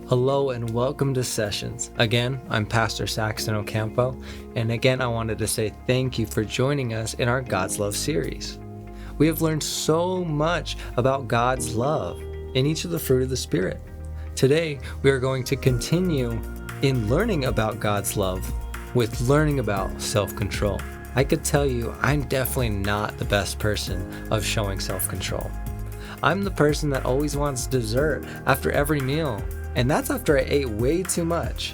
Hello and welcome to Sessions. Again, I'm Pastor Saxon O'Campo, and again I wanted to say thank you for joining us in our God's Love series. We have learned so much about God's love in each of the fruit of the Spirit. Today, we are going to continue in learning about God's love with learning about self-control. I could tell you I'm definitely not the best person of showing self-control. I'm the person that always wants dessert after every meal, and that's after I ate way too much.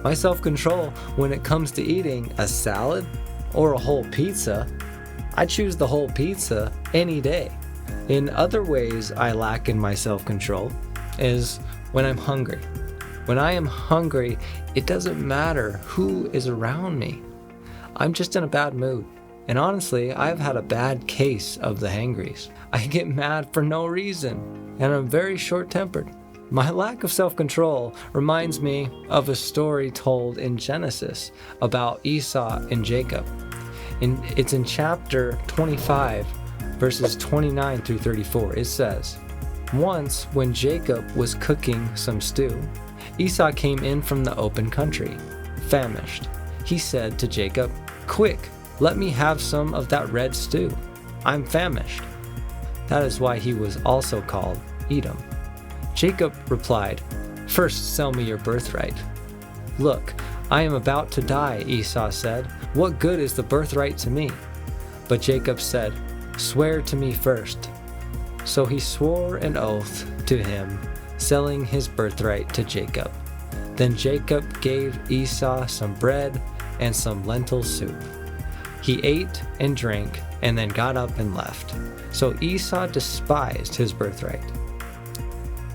My self-control when it comes to eating a salad or a whole pizza, I choose the whole pizza any day. In other ways I lack in my self-control is when I'm hungry. When I am hungry, it doesn't matter who is around me. I'm just in a bad mood. And honestly, I've had a bad case of the hangries. I get mad for no reason, and I'm very short-tempered. My lack of self-control reminds me of a story told in Genesis about Esau and Jacob. It's in chapter 25, verses 29 through 34. It says, "Once when Jacob was cooking some stew, Esau came in from the open country, famished. He said to Jacob, 'Quick, let me have some of that red stew. I'm famished.' That is why he was also called Edom. Jacob replied, 'First sell me your birthright.' 'Look, I am about to die,' Esau said. 'What good is the birthright to me?' But Jacob said, 'Swear to me first.' So he swore an oath to him, selling his birthright to Jacob. Then Jacob gave Esau some bread and some lentil soup. He ate and drank and then got up and left. So Esau despised his birthright.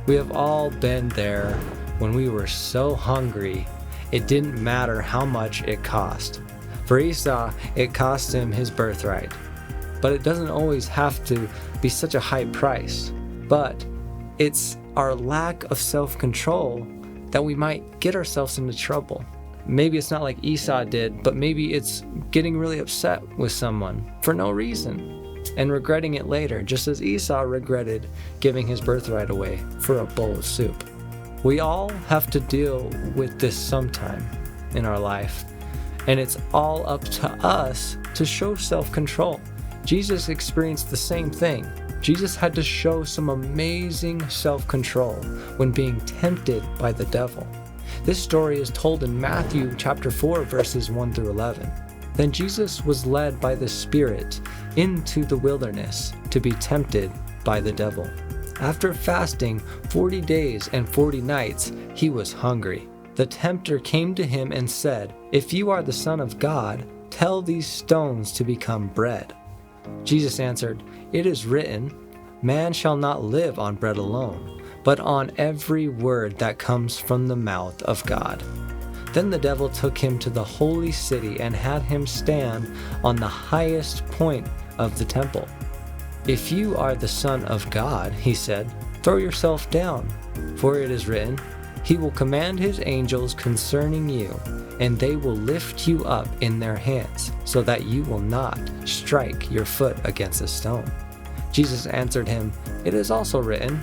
We have all been there when we were so hungry, it didn't matter how much it cost. For Esau, it cost him his birthright. But it doesn't always have to be such a high price. But it's our lack of self-control that we might get ourselves into trouble. Maybe it's not like Esau did, but maybe it's getting really upset with someone for no reason and regretting it later, just as Esau regretted giving his birthright away for a bowl of soup. We all have to deal with this sometime in our life, and it's all up to us to show self-control. Jesus experienced the same thing. Jesus had to show some amazing self-control when being tempted by the devil. This story is told in Matthew chapter 4, verses 1 through 11. Then Jesus was led by the Spirit into the wilderness to be tempted by the devil. After fasting 40 days and 40 nights, he was hungry. The tempter came to him and said, 'If you are the Son of God, tell these stones to become bread.' Jesus answered, 'It is written, man shall not live on bread alone, but on every word that comes from the mouth of God.' Then the devil took him to the holy city and had him stand on the highest point of the temple. 'If you are the Son of God,' he said, 'throw yourself down, for it is written, he will command his angels concerning you, and they will lift you up in their hands, so that you will not strike your foot against a stone.' Jesus answered him, 'It is also written,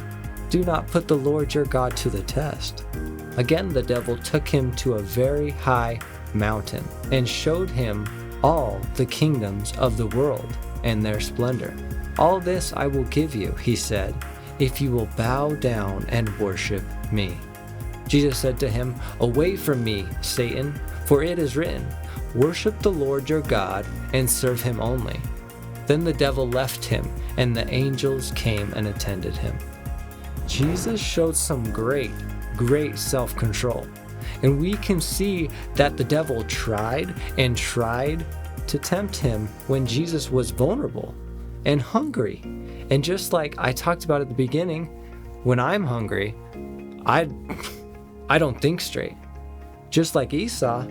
do not put the Lord your God to the test.' Again the devil took him to a very high mountain and showed him all the kingdoms of the world and their splendor. 'All this I will give you,' he said, 'if you will bow down and worship me.' Jesus said to him, 'Away from me, Satan, for it is written, worship the Lord your God and serve him only.' Then the devil left him, and the angels came and attended him." Jesus showed some great self-control. And we can see that the devil tried and tried to tempt him when Jesus was vulnerable and hungry. And just like I talked about at the beginning, when I'm hungry, I don't think straight. Just like Esau,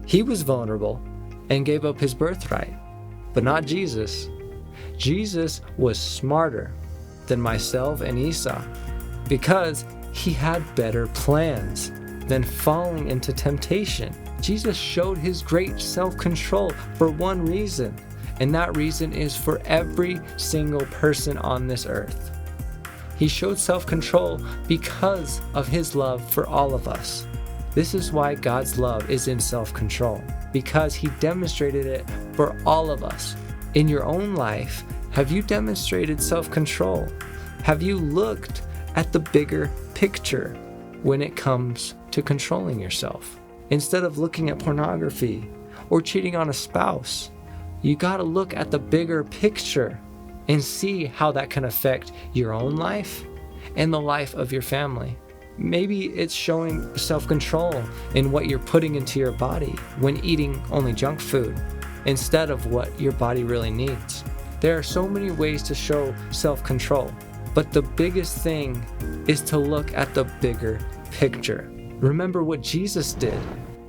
he was vulnerable and gave up his birthright, but not Jesus. Jesus was smarter than myself and Esau because he had better plans than falling into temptation. Jesus showed his great self-control for one reason, and that reason is for every single person on this earth. He showed self-control because of his love for all of us. This is why God's love is in self-control, because he demonstrated it for all of us. In your own life, have you demonstrated self-control? Have you looked at the bigger picture when it comes to controlling yourself? Instead of looking at pornography or cheating on a spouse, you gotta look at the bigger picture and see how that can affect your own life and the life of your family. Maybe it's showing self-control in what you're putting into your body when eating only junk food instead of what your body really needs. There are so many ways to show self-control, but the biggest thing is to look at the bigger picture. Remember what Jesus did.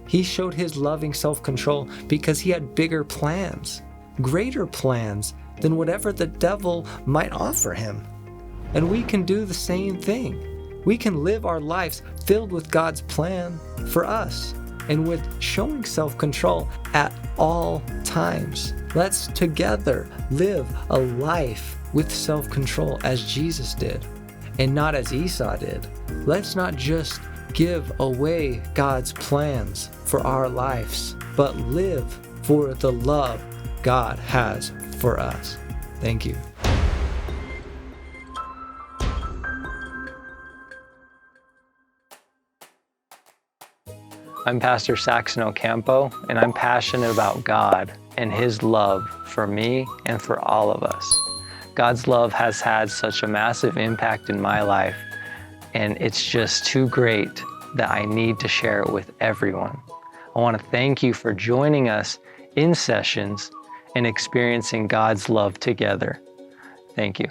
He showed his loving self-control because he had bigger plans, greater plans than whatever the devil might offer him. And we can do the same thing. We can live our lives filled with God's plan for us and with showing self-control at all times. Let's together live a life with self-control as Jesus did and not as Esau did. Let's not just give away God's plans for our lives, but live for the love God has for us. Thank you. I'm Pastor Saxon O'Campo, and I'm passionate about God and his love for me and for all of us. God's love has had such a massive impact in my life, and it's just too great that I need to share it with everyone. I want to thank you for joining us in sessions and experiencing God's love together. Thank you.